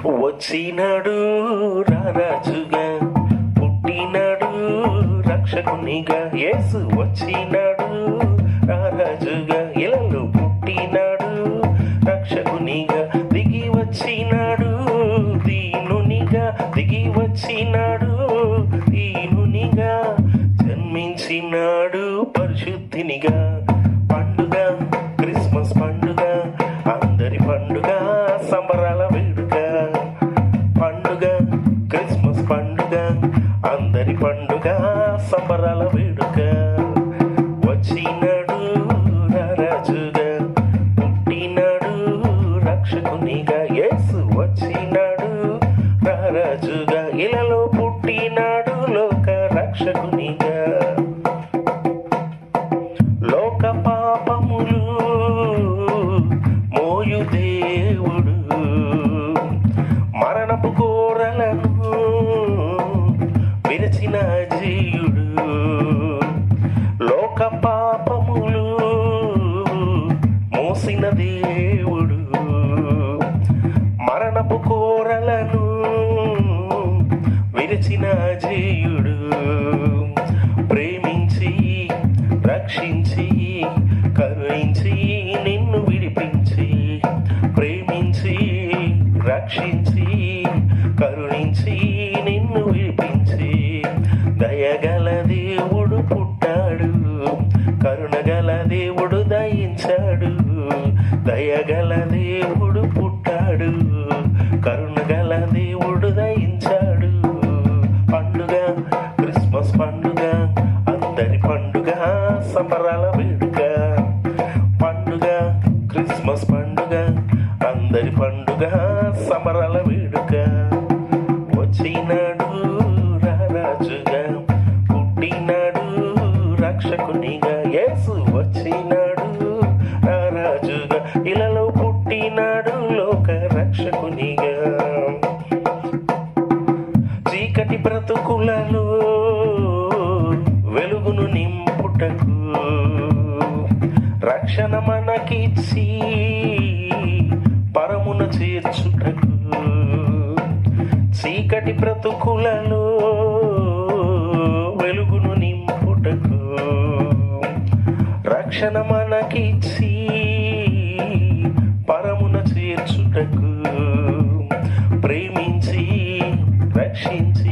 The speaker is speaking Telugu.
వచ్చినాడు రారాజుగా, పుట్టినాడు రక్షకునిగా. యేసు వచ్చినాడు రారాజుగా, ఇలలో పుట్టినాడు రక్షకునిగా. దిగి వచ్చినాడు దీనునిగా, దిగి వచ్చినాడు దీనునిగా. జన్మించినాడు పరిశుద్ధినిగా. పండుగ క్రిస్మస్ పండుగ, అందరి పండుగ, సంబరాల వేడుక. పండుగ క్రిస్మస్ పండుగ, అందరి పండుగ, సంబరాల వేడుక. వచ్చినాడు రారాజుగా, పుట్టినాడు రక్షకునిగా. యేసు వచ్చినాడు రారాజుగా, ఇలలో పుట్టినాడు లోక రక్షకునిగా. లోక పాపములు మోయు దేవుడు, మరణపు కోరలను విరచిన జీయుడు. లోక పాపములు మోసిన దేవుడు, మరణపు కోరలను విరచిన జీయుడు. ప్రేమించి రక్షించి కరుణించి నిన్ను విడిపించి, ప్రేమించి రక్షించి కరుణించి నిన్ను విడిపించి. దయగల దేవుడు పుట్టాడు, కరుణగల దేవుడు దయించాడు. దయగల దేవుడు పుట్టాడు, కరుణగల దేవుడు దయించాడు. పండుగ క్రిస్మస్ పండుగ, అందరి పండుగ, సంబరాల వేడుక. పండుగ క్రిస్మస్ పండుగ, అందరి పండుగ, సంబరాల వేడుక. వచ్చినాడు రారాజుగా, పుట్టినాడు రక్షకునిగా. యేసు వచ్చినాడు రారాజుగా, ఇలలో పుట్టినాడు లోక రక్షకునిగా. చీకటి బ్రతుకులలో వెలుగును నింపుటకు, రక్షణ మనకిచ్చి పరమున చేర్చుటకు. చీకటి బ్రతుకులలో వెలుగును నింపుటకు, రక్షణ మనకిచ్చి పరమున చేర్చుటకు. ప్రేమించి రక్షించి